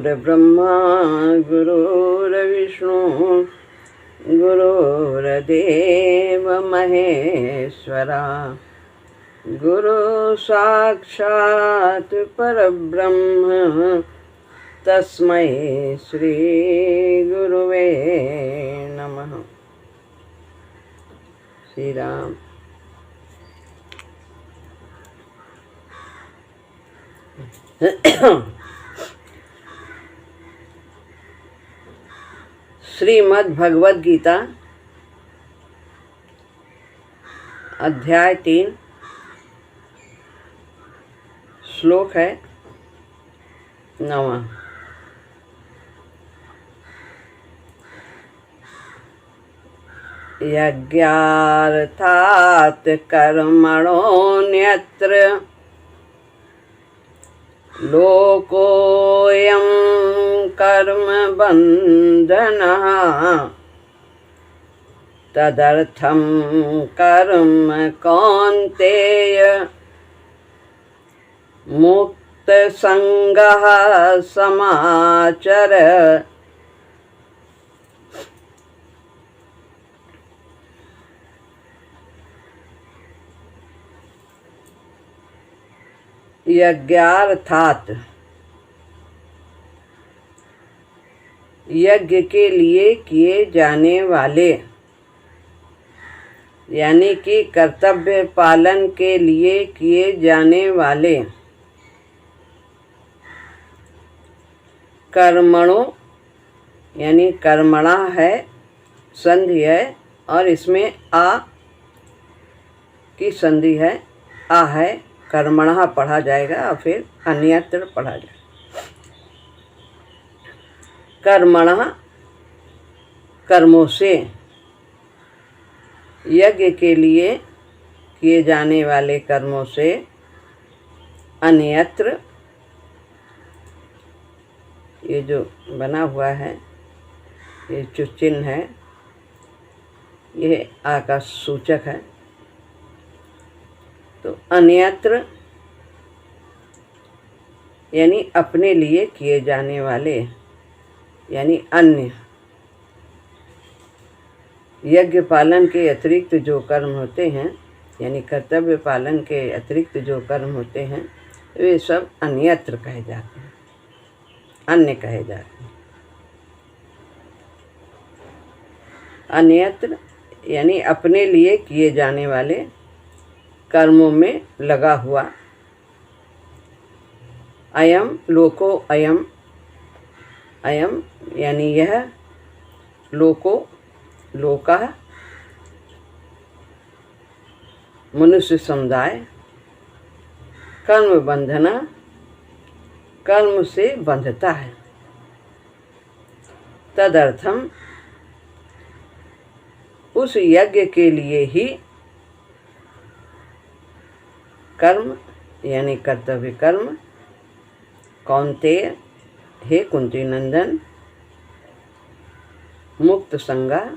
गुरुर्ब्रह्मा गुरुर्विष्णु गुरुर्देव महेश्वरा गुरु साक्षात् परब्रह्म तस्मै श्री गुरुवे नमः। श्री राम। श्रीमद् भगवद गीता अध्याय 3 श्लोक है 9। यज्ञार्थात् कर्मणोऽन्यत्र लोकोऽयं कर्म बन्धनः तदर्थं कर्म कौन्तेय मुक्तसंगः समाचर। यज्ञार्थात् यज्ञ के लिए किए जाने वाले, यानी कि कर्तव्य पालन के लिए किए जाने वाले। कर्मणों यानी कर्मणा है, संधि है और इसमें आ की संधि है, आ है, कर्मणः पढ़ा जाएगा और फिर अन्यत्र पढ़ा जाएगा। कर्मणः कर्मों से, यज्ञ के लिए किए जाने वाले कर्मों से, अन्यत्र ये जो बना हुआ है, ये जो चिन्ह है, ये आ का सूचक है। तो अन्यत्र यानी अपने लिए किए जाने वाले, यानी अन्य। यज्ञ पालन के अतिरिक्त जो कर्म होते हैं, यानी कर्तव्य पालन के अतिरिक्त जो कर्म होते हैं, वे सब अन्यत्र कहे जाते हैं, अन्य कहे जाते हैं। अन्यत्र यानी अपने लिए किए जाने वाले कर्मों में लगा हुआ। अयम लोको अयम, अयम यानी यह, लोको लोका मनुष्य समुदाय, कर्म बंधना कर्म से बंधता है। तदर्थम उस यज्ञ के लिए ही कर्म यानी कर्तव्य कर्म, कौन्तेय हे कुंती नंदन, मुक्त संगा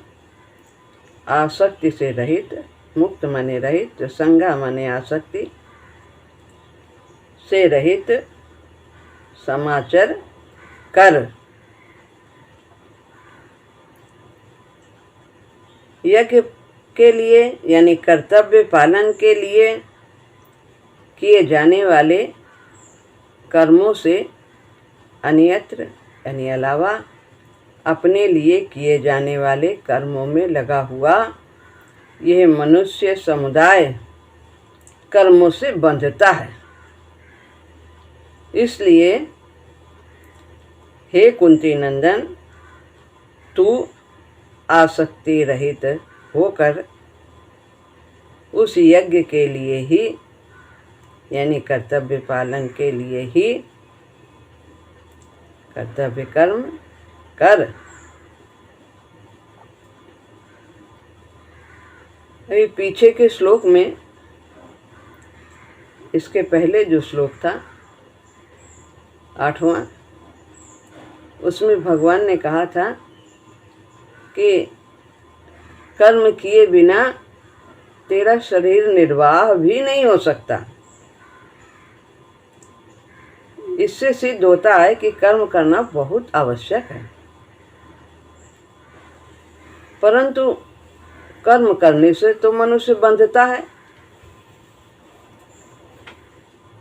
आसक्ति से रहित, मुक्त माने रहित, संगा माने आसक्ति से रहित, समाचर कर। यज्ञ के लिए यानी कर्तव्य पालन के लिए किए जाने वाले कर्मों से अन्यत्र यानी अलावा अपने लिए किए जाने वाले कर्मों में लगा हुआ यह मनुष्य समुदाय कर्मों से बंधता है। इसलिए हे कुंती नंदन, तू आसक्ति रहित होकर उस यज्ञ के लिए ही यानी कर्तव्य पालन के लिए ही कर्तव्य कर्म कर। अभी पीछे के श्लोक में, इसके पहले जो श्लोक था 8वां, उसमें भगवान ने कहा था कि कर्म किए बिना तेरा शरीर निर्वाह भी नहीं हो सकता। इससे सिद्ध होता है कि कर्म करना बहुत आवश्यक है, परंतु कर्म करने से तो मनुष्य बंधता है।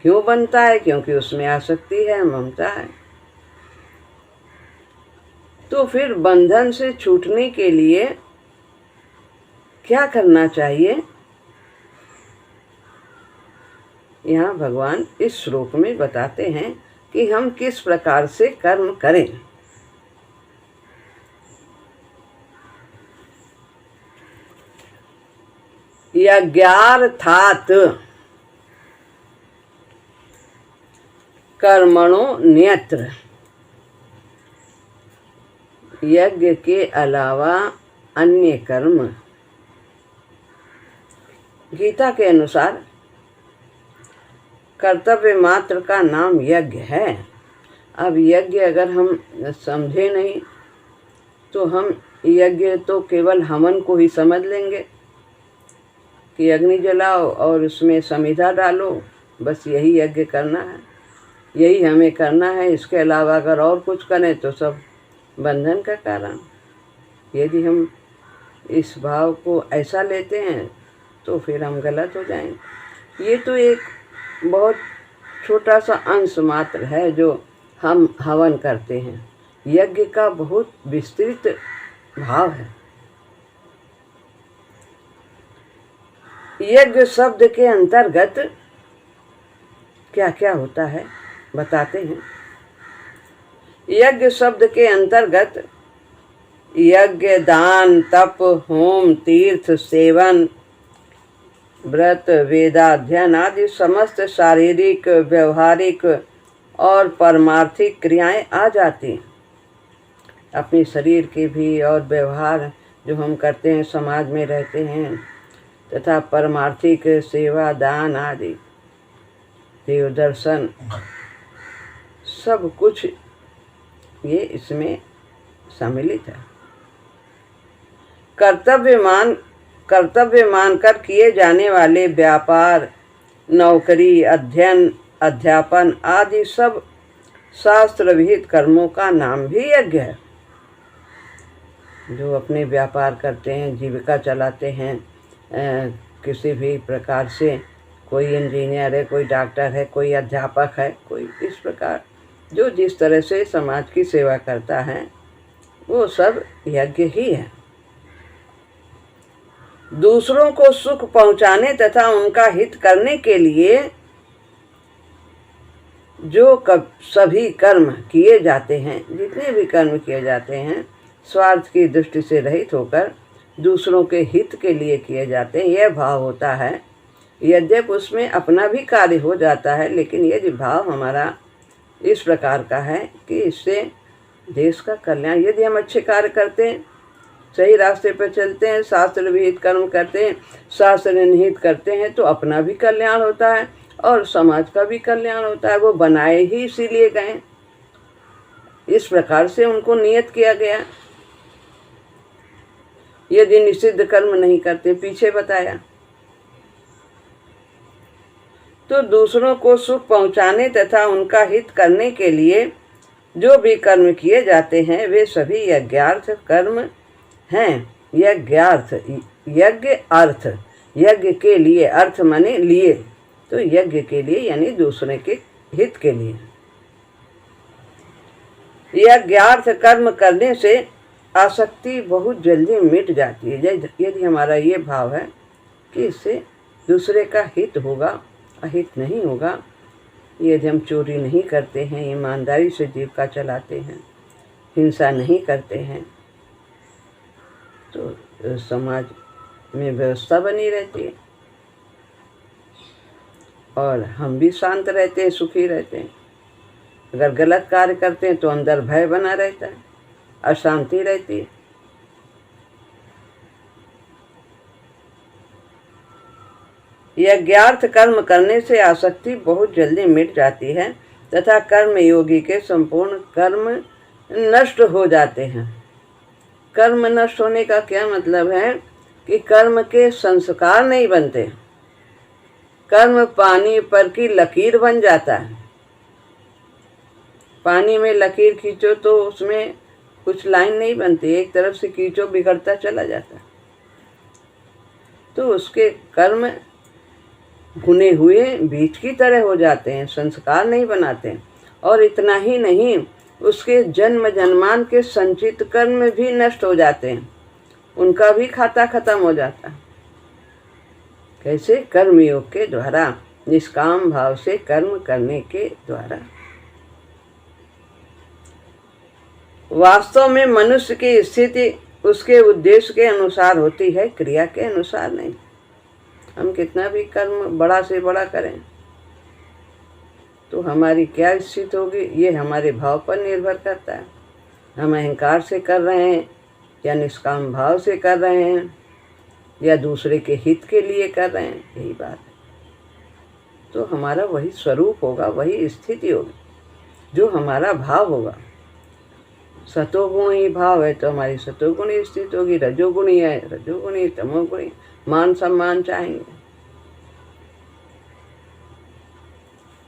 क्यों बनता है? क्योंकि उसमें आसक्ति है, ममता है। तो फिर बंधन से छूटने के लिए क्या करना चाहिए? यहाँ भगवान इस श्लोक में बताते हैं कि हम किस प्रकार से कर्म करें। यज्ञार्थात् कर्मणो न्यत्र, यज्ञ के अलावा अन्य कर्म गीता के अनुसार कर्तव्य मात्र का नाम यज्ञ है। अब यज्ञ अगर हम समझे नहीं तो हम यज्ञ तो केवल हवन को ही समझ लेंगे कि अग्नि जलाओ और उसमें समिधा डालो, बस यही यज्ञ करना है, यही हमें करना है। इसके अलावा अगर और कुछ करें तो सब बंधन का कारण। यदि हम इस भाव को ऐसा लेते हैं तो फिर हम गलत हो जाएंगे। ये तो एक बहुत छोटा सा अंश मात्र है जो हम हवन करते हैं। यज्ञ का बहुत विस्तृत भाव है। यज्ञ शब्द के अंतर्गत क्या क्या होता है बताते हैं। यज्ञ शब्द के अंतर्गत यज्ञ, दान, तप, होम, तीर्थ, सेवन, व्रत, वेदाध्ययन आदि समस्त शारीरिक, व्यवहारिक और परमार्थिक क्रियाएं आ जाती। अपने शरीर के भी और व्यवहार जो हम करते हैं, समाज में रहते हैं, तथा परमार्थिक सेवा, दान आदि, देव दर्शन, सब कुछ ये इसमें सम्मिलित है। कर्तव्य मानकर किए जाने वाले व्यापार, नौकरी, अध्ययन, अध्यापन आदि सब शास्त्र विहित कर्मों का नाम भी यज्ञ है। जो अपने व्यापार करते हैं, जीविका चलाते हैं, किसी भी प्रकार से, कोई इंजीनियर है, कोई डॉक्टर है, कोई अध्यापक है, कोई इस प्रकार जो जिस तरह से समाज की सेवा करता है वो सब यज्ञ ही है। दूसरों को सुख पहुंचाने तथा उनका हित करने के लिए जो सभी कर्म किए जाते हैं, जितने भी कर्म किए जाते हैं, स्वार्थ की दृष्टि से रहित होकर दूसरों के हित के लिए किए जाते हैं, यह भाव होता है। यद्यपि उसमें अपना भी कार्य हो जाता है, लेकिन यदि भाव हमारा इस प्रकार का है कि इससे देश का कल्याण, यदि हम अच्छे कार्य करते हैं, सही रास्ते पर चलते हैं, शास्त्र विहित कर्म करते हैं, शास्त्र निहित करते हैं, तो अपना भी कल्याण होता है और समाज का भी कल्याण होता है। वो बनाए ही इसीलिए गए, इस प्रकार से उनको नियत किया गया। यदि निषिद्ध कर्म नहीं करते, पीछे बताया, तो दूसरों को सुख पहुंचाने तथा उनका हित करने के लिए जो भी कर्म किए जाते हैं वे सभी यज्ञार्थ कर्म हैं। यज्ञार्थ, यज्ञ अर्थ, यज्ञ के लिए, अर्थ माने लिए, तो यज्ञ के लिए यानी दूसरे के हित के लिए। यज्ञार्थ कर्म करने से आसक्ति बहुत जल्दी मिट जाती है। यदि हमारा ये भाव है कि इससे दूसरे का हित होगा, अहित नहीं होगा, यदि हम चोरी नहीं करते हैं, ईमानदारी से जीविका चलाते हैं, हिंसा नहीं करते हैं, तो समाज में व्यवस्था बनी रहती है और हम भी शांत रहते हैं, सुखी रहते हैं। अगर गलत कार्य करते हैं तो अंदर भय बना रहता है, अशांति रहती है। यज्ञार्थ कर्म करने से आसक्ति बहुत जल्दी मिट जाती है तथा कर्म योगी के संपूर्ण कर्म नष्ट हो जाते हैं। कर्म नष्ट होने का क्या मतलब है कि कर्म के संस्कार नहीं बनते, कर्म पानी पर की लकीर बन जाता है। पानी में लकीर खींचो तो उसमें कुछ लाइन नहीं बनती, एक तरफ से खींचो बिगड़ता चला जाता। तो उसके कर्म भुने हुए बीज की तरह हो जाते हैं, संस्कार नहीं बनाते। और इतना ही नहीं, उसके जन्म जन्मान के संचित कर्म भी नष्ट हो जाते हैं, उनका भी खाता खत्म हो जाता है। कैसे? कर्मयोग के द्वारा, निष्काम भाव से कर्म करने के द्वारा। वास्तव में मनुष्य की स्थिति उसके उद्देश्य के अनुसार होती है, क्रिया के अनुसार नहीं। हम कितना भी कर्म बड़ा से बड़ा करें तो हमारी क्या स्थिति होगी, ये हमारे भाव पर निर्भर करता है। हम अहंकार से कर रहे हैं या निष्काम भाव से कर रहे हैं या दूसरे के हित के लिए कर रहे हैं, यही बात है। तो हमारा वही स्वरूप होगा, वही स्थिति होगी जो हमारा भाव होगा। सतोगुणी भाव है तो हमारी सतोगुणी स्थिति होगी, रजोगुणी है रजोगुणी, तमोगुणी। मान सम्मान चाहेंगे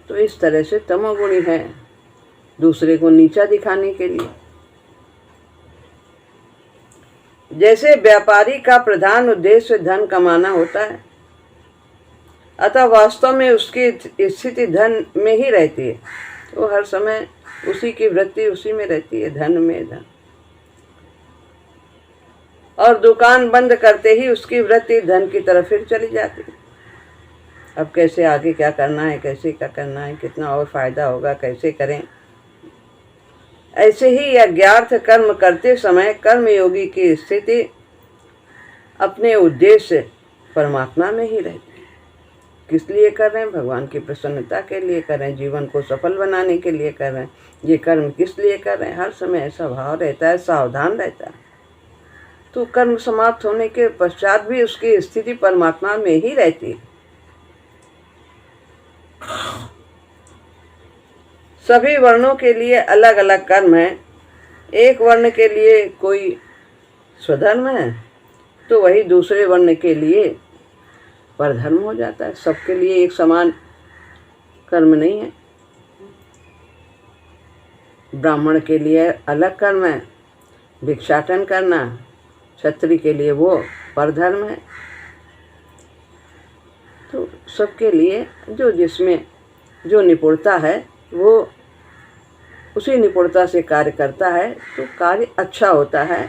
तो इस तरह से तमोगुणी है, दूसरे को नीचा दिखाने के लिए। जैसे व्यापारी का प्रधान उद्देश्य धन कमाना होता है, अतः वास्तव में उसकी स्थिति धन में ही रहती है। वो हर समय उसी की वृत्ति उसी में रहती है, धन में धन। और दुकान बंद करते ही उसकी वृत्ति धन की तरफ फिर चली जाती है। अब कैसे आगे क्या करना है, कैसे क्या करना है, कितना और फायदा होगा, कैसे करें। ऐसे ही अज्ञार्थ कर्म करते समय कर्मयोगी की स्थिति अपने उद्देश्य परमात्मा में ही रहती है। किस लिए कर रहे हैं? भगवान की प्रसन्नता के लिए कर रहे हैं, जीवन को सफल बनाने के लिए कर रहे हैं। ये कर्म किस लिए कर रहे हैं? हर समय ऐसा भाव रहता है, सावधान रहता है। तो कर्म समाप्त होने के पश्चात भी उसकी स्थिति परमात्मा में ही रहती है। सभी वर्णों के लिए अलग अलग कर्म है। एक वर्ण के लिए कोई स्वधर्म है तो वही दूसरे वर्ण के लिए परधर्म हो जाता है। सबके लिए एक समान कर्म नहीं है। ब्राह्मण के लिए अलग कर्म है, भिक्षाटन करना। क्षत्रिय के लिए वो परधर्म है। तो सबके लिए जो जिसमें जो निपुणता है वो उसी निपुणता से कार्य करता है तो कार्य अच्छा होता है।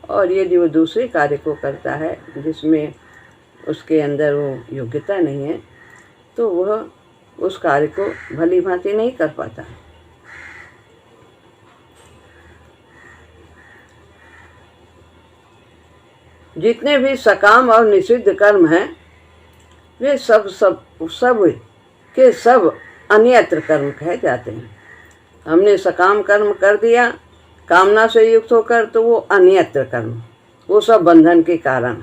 और यदि वो दूसरे कार्य को करता है जिसमें उसके अंदर वो योग्यता नहीं है तो वह उस कार्य को भली भांति नहीं कर पाता। जितने भी सकाम और निषिद्ध कर्म हैं वे सब के सब अन्यत्र कर्म कहे जाते हैं। हमने सकाम कर्म कर दिया कामना से युक्त होकर तो वो अन्यत्र कर्म, वो सब बंधन के कारण।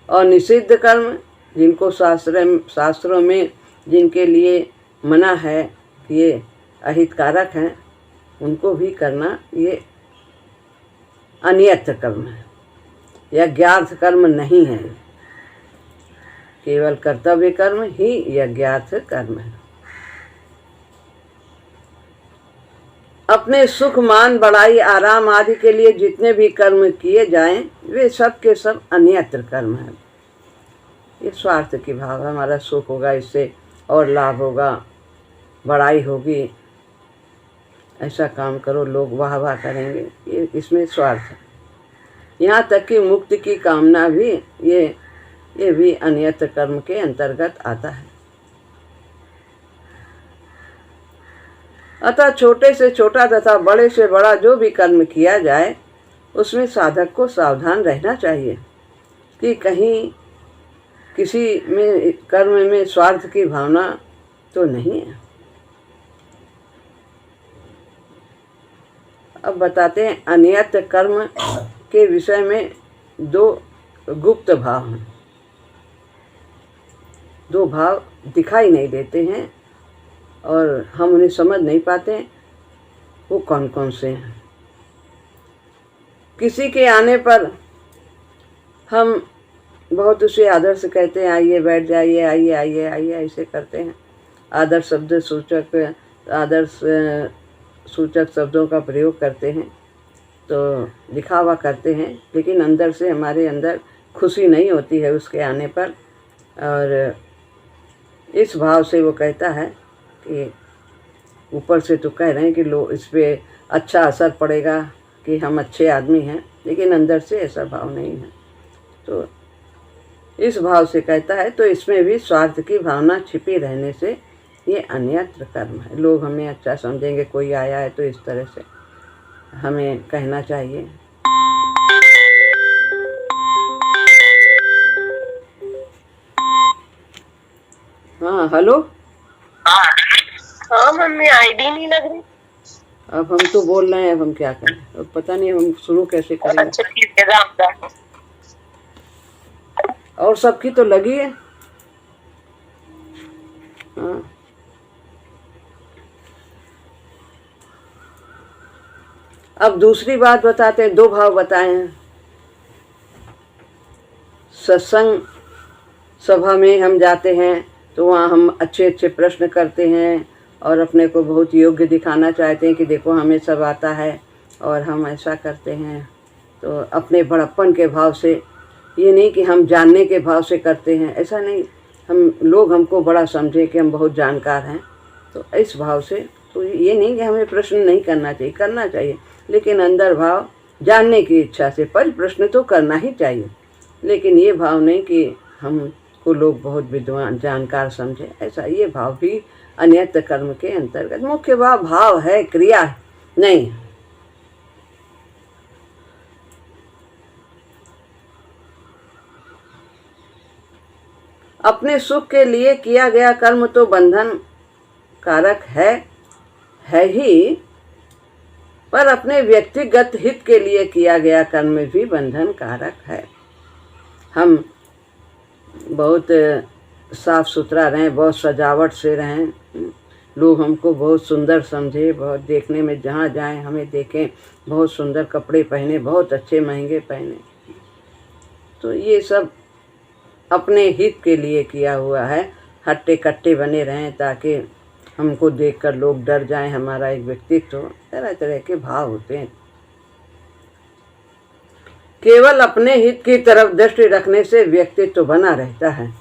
और निषिद्ध कर्म जिनको शास्त्रों में जिनके लिए मना है कि ये अहितकारक हैं, उनको भी करना ये अन्यत्र कर्म है, यज्ञार्थ कर्म नहीं है। केवल कर्तव्य कर्म ही यज्ञार्थ कर्म है। अपने सुख मान बढ़ाई आराम आदि के लिए जितने भी कर्म किए जाएं वे सब के सब अन्यत्र कर्म है। ये स्वार्थ की भाव, हमारा सुख होगा, इससे और लाभ होगा, बढ़ाई होगी, ऐसा काम करो, लोग वाह वाह करेंगे, ये इसमें स्वार्थ है। यहाँ तक कि मुक्ति की कामना भी ये भी अन्यत्र कर्म के अंतर्गत आता है। अतः छोटे से छोटा तथा बड़े से बड़ा जो भी कर्म किया जाए उसमें साधक को सावधान रहना चाहिए कि कहीं किसी में कर्म में स्वार्थ की भावना तो नहीं है। अब बताते हैं अन्यत्र कर्म के विषय में दो गुप्त भाव हैं। दो भाव दिखाई नहीं देते हैं और हम उन्हें समझ नहीं पाते। वो कौन कौन से हैं? किसी के आने पर हम बहुत उसे आदर से कहते हैं, आइए बैठ जाइए, आइए आइए आइए, ऐसे करते हैं। आदर शब्द सूचक, आदर सूचक शब्दों का प्रयोग करते हैं, तो दिखावा करते हैं, लेकिन अंदर से हमारे अंदर खुशी नहीं होती है उसके आने पर। और इस भाव से वो कहता है कि ऊपर से तो कह रहे हैं कि लोग इस पर अच्छा असर पड़ेगा कि हम अच्छे आदमी हैं, लेकिन अंदर से ऐसा भाव नहीं है। तो इस भाव से कहता है, तो इसमें भी स्वार्थ की भावना छिपी रहने से ये अन्यत्र कर्म है। लोग हमें अच्छा समझेंगे, कोई आया है तो इस तरह से हमें कहना चाहिए। हाँ हेलो। हाँ मम्मी, आईडी नहीं लग रही। अब हम तो बोल रहे हैं, अब हम क्या करें, अब पता नहीं हम शुरू कैसे करेंगे। अच्छा ठीक है, राम राम। और सबकी तो लगी है। हाँ अब दूसरी बात बताते हैं, दो भाव बताए हैं। सत्संग सभा में हम जाते हैं तो वहाँ हम अच्छे अच्छे प्रश्न करते हैं और अपने को बहुत योग्य दिखाना चाहते हैं कि देखो हमें सब आता है और हम ऐसा करते हैं। तो अपने बड़प्पन के भाव से, ये नहीं कि हम जानने के भाव से करते हैं, ऐसा नहीं, हम लोग हमको बड़ा समझे कि हम बहुत जानकार हैं, तो इस भाव से। तो ये नहीं कि हमें प्रश्न नहीं करना चाहिए, करना चाहिए, लेकिन अंदर भाव जानने की इच्छा से परिप्रश्न तो करना ही चाहिए, लेकिन ये भाव नहीं कि हमको लोग बहुत विद्वान जानकार समझे, ऐसा ये भाव भी अन्यत्र कर्म के अंतर्गत। मुख्य भाव है, क्रिया नहीं। अपने सुख के लिए किया गया कर्म तो बंधन कारक है ही, पर अपने व्यक्तिगत हित के लिए किया गया कर्म भी बंधन कारक है। हम बहुत साफ सुथरा रहें, बहुत सजावट से रहें, लोग हमको बहुत सुंदर समझे, बहुत देखने में जहाँ जाएं हमें देखें, बहुत सुंदर कपड़े पहने, बहुत अच्छे महंगे पहने, तो ये सब अपने हित के लिए किया हुआ है। हट्टे कट्टे बने रहें ताकि हमको देखकर लोग डर जाएं, हमारा एक व्यक्तित्व, तरह तरह के भाव होते हैं। केवल अपने हित की तरफ दृष्टि रखने से व्यक्तित्व बना रहता है।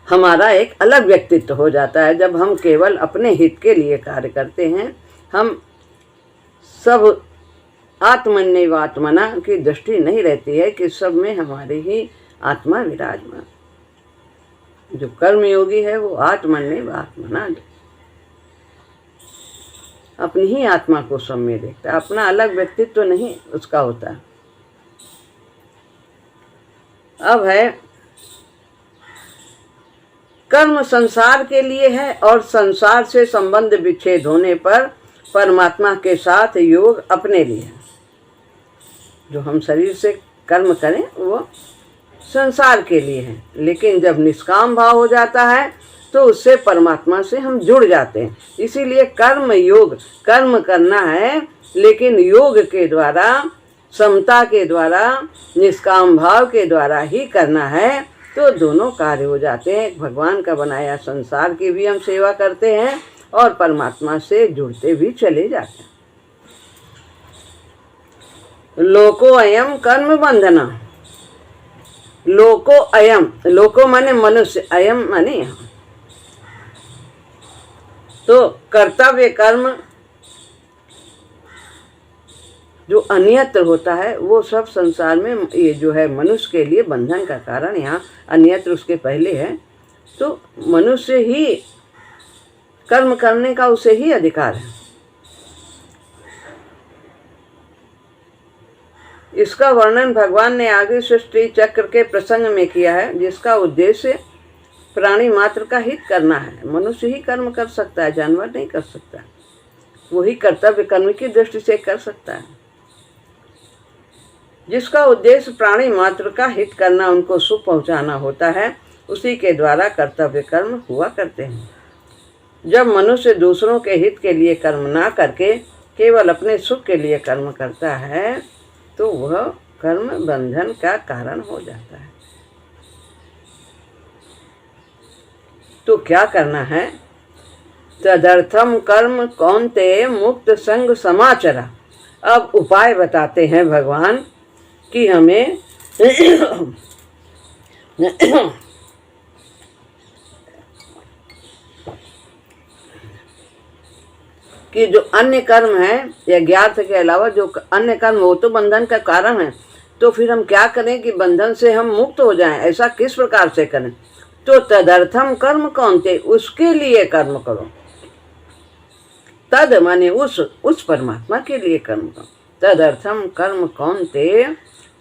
हमारा एक अलग व्यक्तित्व हो जाता है जब हम केवल अपने हित के लिए कार्य करते हैं। हम सब आत्मन्यवात्मना की दृष्टि नहीं रहती है कि सब में हमारी ही आत्मा विराजमान। जो कर्मयोगी है वो आत्मन्यवात्मना, अपनी ही आत्मा को सब में देखता है, अपना अलग व्यक्तित्व तो नहीं उसका होता। अब है कर्म संसार के लिए है और संसार से संबंध विच्छेद होने पर परमात्मा के साथ योग अपने लिए है। जो हम शरीर से कर्म करें वो संसार के लिए है, लेकिन जब निष्काम भाव हो जाता है तो उससे परमात्मा से हम जुड़ जाते हैं। इसीलिए कर्म योग, कर्म करना है लेकिन योग के द्वारा, समता के द्वारा, निष्काम भाव के द्वारा ही करना है, तो दोनों कार्य हो जाते हैं। भगवान का बनाया संसार की भी हम सेवा करते हैं और परमात्मा से जुड़ते भी चले जाते हैं। लोको अयम कर्म बंधना, लोको अयम, लोको माने मनुष्य, अयम माने यहाँ, तो कर्तव्य कर्म जो अन्यत्र होता है वो सब संसार में ये जो है मनुष्य के लिए बंधन का कारण, यहाँ अन्यत्र उसके पहले है। तो मनुष्य ही कर्म करने का उसे ही अधिकार है। इसका वर्णन भगवान ने आगे सृष्टि चक्र के प्रसंग में किया है, जिसका उद्देश्य प्राणी मात्र का हित करना है। मनुष्य ही कर्म कर सकता है, जानवर नहीं कर सकता, वही कर्तव्य कर्म की दृष्टि से कर सकता है। जिसका उद्देश्य प्राणी मात्र का हित करना, उनको सुख पहुंचाना होता है, उसी के द्वारा कर्तव्य कर्म हुआ करते हैं। जब मनुष्य दूसरों के हित के लिए कर्म ना करके केवल अपने सुख के लिए कर्म करता है तो वह कर्म बंधन का कारण हो जाता है। तो क्या करना है? तदर्थम कर्म कौन्तेय मुक्त संग समाचरा। अब उपाय बताते हैं भगवान कि हमें कि जो अन्य कर्म है यज्ञार्थ के अलावा जो अन्य कर्म वो तो बंधन का कारण है, तो फिर हम क्या करें कि बंधन से हम मुक्त हो जाएं, ऐसा किस प्रकार से करें? तो तदर्थम कर्म कौन्तेय, उसके लिए कर्म करो। तद माने उस परमात्मा के लिए कर्म करो। तदर्थम कर्म कौन्तेय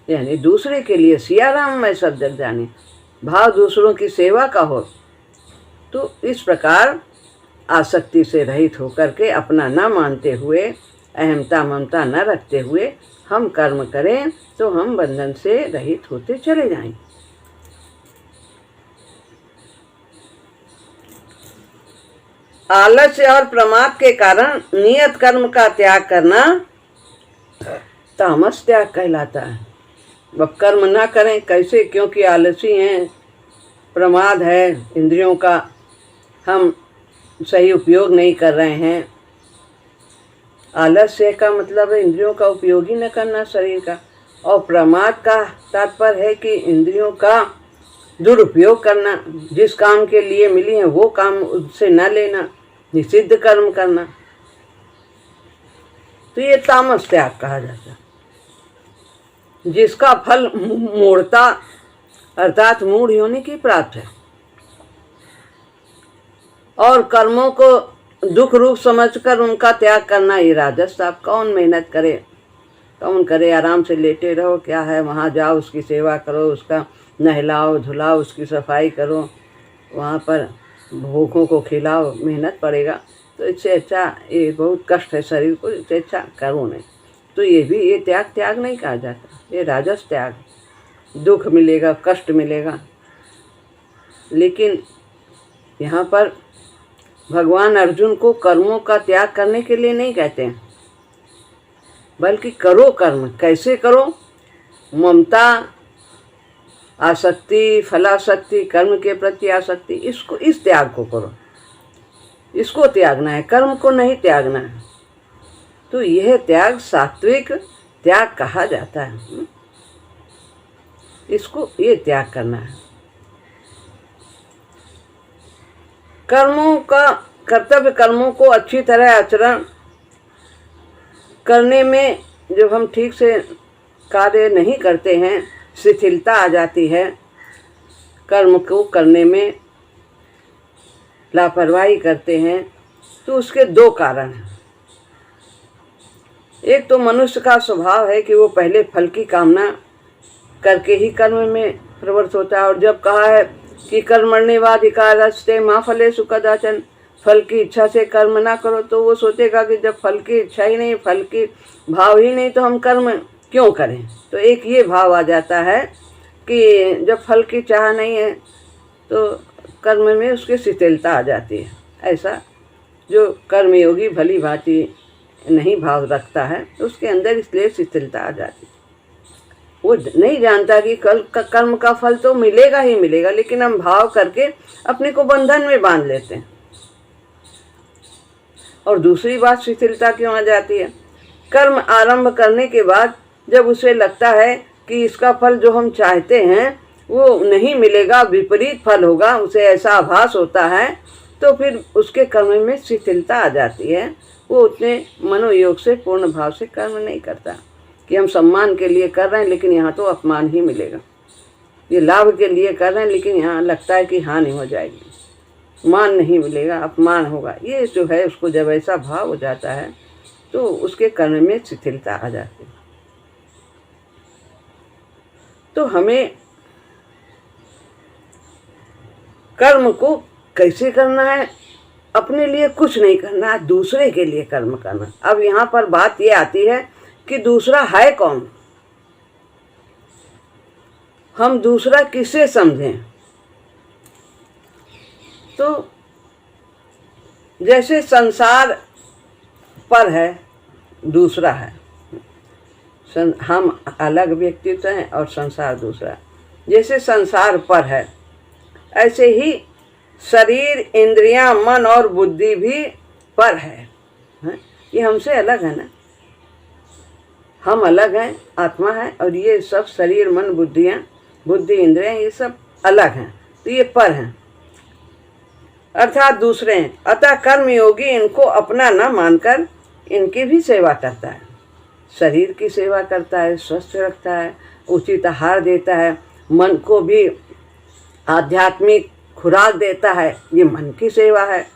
यानी दूसरे के लिए। सियाराम में सब जग जाने, भाव दूसरों की सेवा का हो। तो इस प्रकार आसक्ति से रहित होकर के, अपना न मानते हुए, अहमता ममता न रखते हुए हम कर्म करें तो हम बंधन से रहित होते चले जाएं। आलस्य और प्रमाद के कारण नियत कर्म का त्याग करना तामस त्याग कहलाता है। अब कर्म ना करें कैसे? क्योंकि आलसी हैं, प्रमाद है, इंद्रियों का हम सही उपयोग नहीं कर रहे हैं। आलस्य का मतलब है इंद्रियों का उपयोग ही न करना शरीर का, और प्रमाद का तात्पर्य है कि इंद्रियों का दुरुपयोग करना, जिस काम के लिए मिली है वो काम उससे न लेना, निषिद्ध कर्म करना। तो ये तामस त्याग कहा जाता है, जिसका फल मूढ़ता अर्थात मूढ़ होने की प्राप्त है। और कर्मों को दुख रूप समझकर उनका त्याग करना ये राजस। आप कौन मेहनत करे, कौन करे? आराम से लेटे रहो, क्या है? वहाँ जाओ, उसकी सेवा करो, उसका नहलाओ धुलाओ, उसकी सफाई करो, वहाँ पर भूखों को खिलाओ, मेहनत पड़ेगा। तो इससे अच्छा, ये बहुत कष्ट है शरीर को, इससे अच्छा करो नहीं। तो ये भी ये त्याग नहीं कहा जाता, ये राजस त्याग। दुख मिलेगा, कष्ट मिलेगा, लेकिन यहाँ पर भगवान अर्जुन को कर्मों का त्याग करने के लिए नहीं कहते हैं, बल्कि करो कर्म। कैसे करो? ममता, आसक्ति, फलासक्ति, कर्म के प्रति आसक्ति, इसको, इस त्याग को करो, इसको त्यागना है, कर्म को नहीं त्यागना है। तो यह त्याग सात्विक त्याग कहा जाता है। इसको ये त्याग करना है। कर्तव्य कर्मों को अच्छी तरह आचरण करने में जब हम ठीक से कार्य नहीं करते हैं, शिथिलता आ जाती है। कर्म को करने में लापरवाही करते हैं, तो उसके दो कारण हैं। एक तो मनुष्य का स्वभाव है कि वो पहले फल की कामना करके ही कर्म में प्रवृत्त होता है। और जब कहा है कि कर्मण्येवाधिकारस्ते मा फलेषु कदाचन, फल की इच्छा से कर्म ना करो, तो वो सोचेगा कि जब फल की इच्छा ही नहीं, फल की भाव ही नहीं, तो हम कर्म क्यों करें? तो एक ये भाव आ जाता है कि जब फल की चाह नहीं है तो कर्म में उसकी शिथिलता आ जाती है। ऐसा जो कर्मयोगी भली भांति नहीं भाव रखता है, उसके अंदर इसलिए शिथिलता आ जाती है। वो नहीं जानता कि कल का कर्म का फल तो मिलेगा ही मिलेगा, लेकिन हम भाव करके अपने को बंधन में बांध लेते हैं। और दूसरी बात, शिथिलता क्यों आ जाती है? कर्म आरंभ करने के बाद जब उसे लगता है कि इसका फल जो हम चाहते हैं वो नहीं मिलेगा, विपरीत फल होगा, उसे ऐसा आभास होता है, तो फिर उसके कर्म में शिथिलता आ जाती है। वो उतने मनोयोग से, पूर्ण भाव से कर्म नहीं करता कि हम सम्मान के लिए कर रहे हैं लेकिन यहाँ तो अपमान ही मिलेगा, ये लाभ के लिए कर रहे हैं लेकिन यहाँ लगता है कि हानि हो जाएगी, मान नहीं मिलेगा, अपमान होगा। ये जो है, उसको जब ऐसा भाव हो जाता है तो उसके कर्म में शिथिलता आ जाती है। तो हमें कर्म को कैसे करना है? अपने लिए कुछ नहीं करना, दूसरे के लिए कर्म करना। अब यहाँ पर बात ये आती है कि दूसरा है कौन? हम दूसरा किसे समझें? तो जैसे संसार पर है, दूसरा है, हम अलग व्यक्तित्व हैं और संसार दूसरा। जैसे संसार पर है, ऐसे ही शरीर, इंद्रियां, मन और बुद्धि भी पर है। ये हमसे अलग है ना, हम अलग हैं, आत्मा है, और ये सब शरीर, मन, बुद्धि, इंद्रियां, ये सब अलग हैं, तो ये पर हैं, अर्थात दूसरे हैं। अतः कर्मयोगी इनको अपना न मानकर इनकी भी सेवा करता है। शरीर की सेवा करता है, स्वस्थ रखता है, उचित आहार देता है, मन को भी आध्यात्मिक खुराक देता है, ये मन की सेवा है।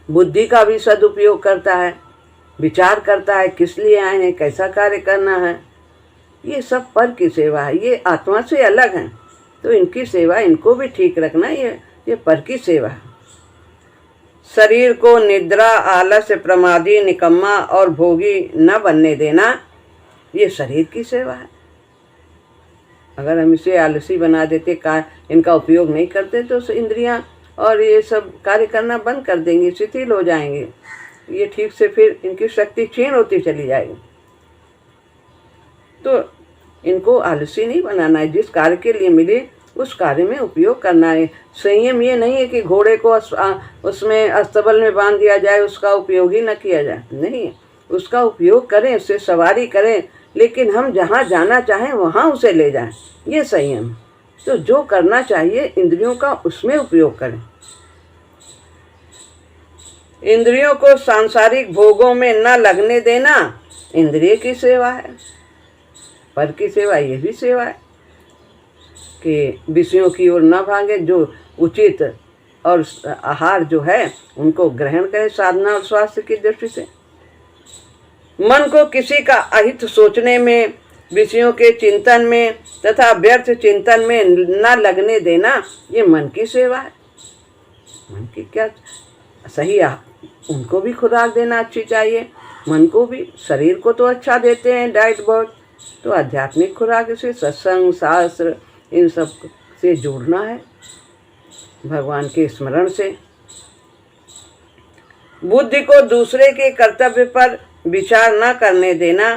बुद्धि का भी सदुपयोग करता है, विचार करता है किस लिए आए हैं, कैसा कार्य करना है, ये सब पर की सेवा है। ये आत्मा से अलग हैं, तो इनकी सेवा, इनको भी ठीक रखना, ये पर की सेवा है। शरीर को निद्रा, आलस्य, प्रमादी, निकम्मा और भोगी न बनने देना, ये शरीर की सेवा है। अगर हम इसे आलसी बना देते, इनका उपयोग नहीं करते, तो इंद्रियां और ये सब कार्य करना बंद कर देंगी, शिथिल हो जाएंगे, ये ठीक से फिर इनकी शक्ति क्षीण होती चली जाएगी। तो इनको आलसी नहीं बनाना है, जिस कार्य के लिए मिले उस कार्य में उपयोग करना है। संयम ये नहीं है कि घोड़े को उसमें अस्तबल में बांध दिया जाए, उसका उपयोग ही न किया जाए, नहीं, उसका उपयोग करें, उससे सवारी करें, लेकिन हम जहाँ जाना चाहें वहाँ उसे ले जाएं, ये संयम। तो जो करना चाहिए इंद्रियों का, उसमें उपयोग करें। इंद्रियों को सांसारिक भोगों में न लगने देना इंद्रिय की सेवा है। पर की सेवा ये भी सेवा है कि विषयों की ओर न भागे, जो उचित और आहार जो है उनको ग्रहण करे साधना और स्वास्थ्य की दृष्टि से। मन को किसी का अहित सोचने में, विषयों के चिंतन में तथा व्यर्थ चिंतन में न लगने देना, ये मन की सेवा है। मन की क्या सही उनको भी खुराक देना अच्छी चाहिए, मन को भी। शरीर को तो अच्छा देते हैं डाइट बहुत, तो आध्यात्मिक खुराक से, सत्संग, शास्त्र, इन सब से जुड़ना है, भगवान के स्मरण से। बुद्धि को दूसरे के कर्तव्य पर विचार न करने देना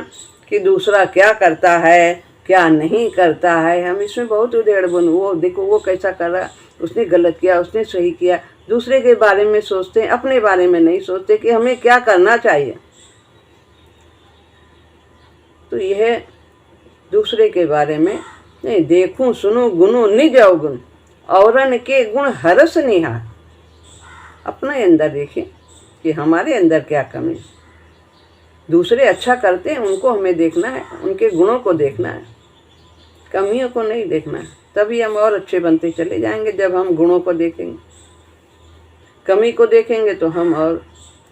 कि दूसरा क्या करता है, क्या नहीं करता है। हम इसमें बहुत उधेड़बुन, वो देखो वो कैसा कर रहा, उसने गलत किया, उसने सही किया, दूसरे के बारे में सोचते हैं, अपने बारे में नहीं सोचते कि हमें क्या करना चाहिए। तो यह दूसरे के बारे में नहीं, देखूं सुनूं गुणों निज अवगुण, औरन के गुण हरस निहार। अपने अंदर देखें कि हमारे अंदर क्या कमी है। दूसरे अच्छा करते हैं, उनको हमें देखना है, उनके गुणों को देखना है, कमियों को नहीं देखना है। तभी हम और अच्छे बनते चले जाएंगे। जब हम गुणों को देखेंगे, कमी को देखेंगे तो हम और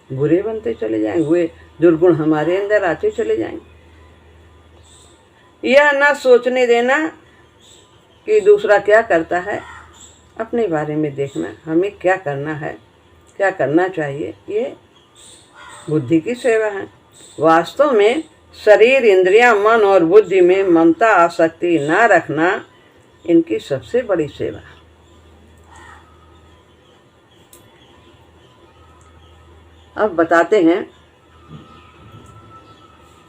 बुरे बनते चले जाएंगे, वे दुर्गुण हमारे अंदर आते चले जाएंगे। यह न सोचने देना कि दूसरा क्या करता है, अपने बारे में देखना, हमें क्या करना है, क्या करना चाहिए, ये बुद्धि की सेवा है। वास्तव में शरीर, इंद्रियां, मन और बुद्धि में ममता, आसक्ति न रखना इनकी सबसे बड़ी सेवा है। अब बताते हैं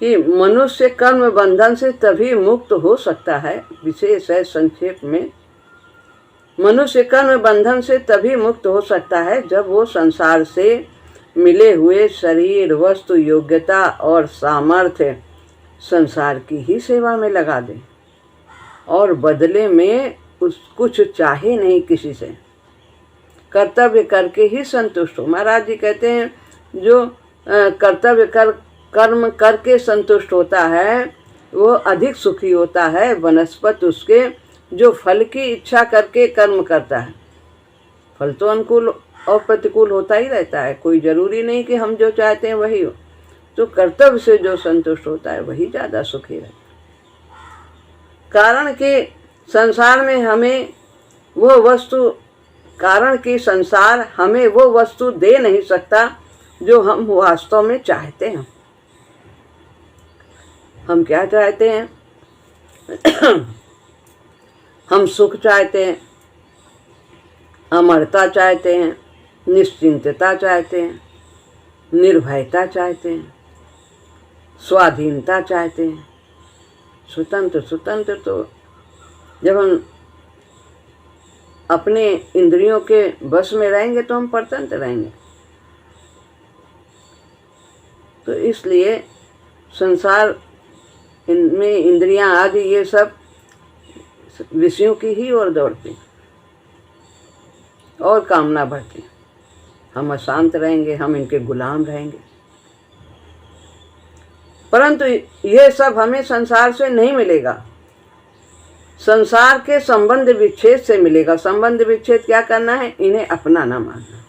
कि मनुष्य कर्म बंधन से तभी मुक्त हो सकता है। विशेष है संक्षेप में, मनुष्य कर्म बंधन से तभी मुक्त हो सकता है जब वो संसार से मिले हुए शरीर, वस्तु, योग्यता और सामर्थ्य संसार की ही सेवा में लगा दे और बदले में कुछ चाहे नहीं किसी से, कर्तव्य करके ही संतुष्ट हो। महाराज जी कहते हैं जो कर्तव्य कर्म करके संतुष्ट होता है वो अधिक सुखी होता है वनस्पत उसके जो फल की इच्छा करके कर्म करता है। फल तो अनुकूल और प्रतिकूल होता ही रहता है, कोई जरूरी नहीं कि हम जो चाहते हैं वही हो। तो कर्तव्य से जो संतुष्ट होता है वही ज़्यादा सुखी रहता है। कारण कि संसार में हमें वो वस्तु, कारण कि संसार हमें वो वस्तु दे नहीं सकता जो हम वास्तव में चाहते हैं। हम क्या चाहते हैं? हम सुख चाहते हैं, अमरता चाहते हैं, निश्चिंतता चाहते हैं, निर्भयता चाहते हैं, स्वाधीनता चाहते हैं, स्वतंत्र। तो जब हम अपने इंद्रियों के बस में रहेंगे तो हम परतंत्र रहेंगे। तो इसलिए संसार इनमें इंद्रियां आदि ये सब विषयों की ही ओर दौड़ती और कामना बढ़ती। हम अशांत रहेंगे, हम इनके गुलाम रहेंगे। परंतु यह सब हमें संसार से नहीं मिलेगा, संसार के संबंध विच्छेद से मिलेगा। संबंध विच्छेद क्या करना है? इन्हें अपना ना मानना।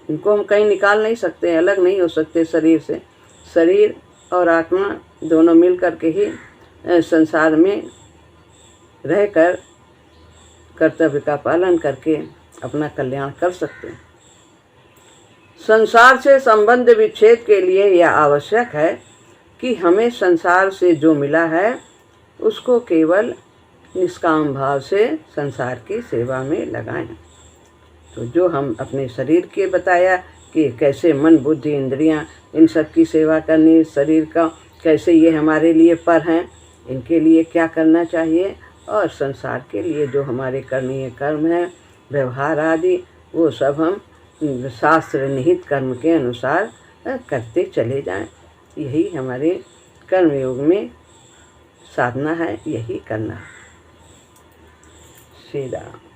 इनको हम कहीं निकाल नहीं सकते, अलग नहीं हो सकते शरीर से। शरीर और आत्मा दोनों मिल करके ही संसार में रहकर कर्तव्य का पालन करके अपना कल्याण कर सकते हैं। संसार से संबंध विच्छेद के लिए यह आवश्यक है कि हमें संसार से जो मिला है उसको केवल निष्काम भाव से संसार की सेवा में लगाएं। तो जो हम अपने शरीर के बताया कि कैसे मन बुद्धि इंद्रियां इन सब की सेवा करनी, शरीर का कैसे ये हमारे लिए पर हैं, इनके लिए क्या करना चाहिए, और संसार के लिए जो हमारे करणीय कर्म हैं, व्यवहार आदि, वो सब हम शास्त्र निहित कर्म के अनुसार करते चले जाएं। यही हमारे कर्मयोग में साधना है, यही करना है। श्री राम।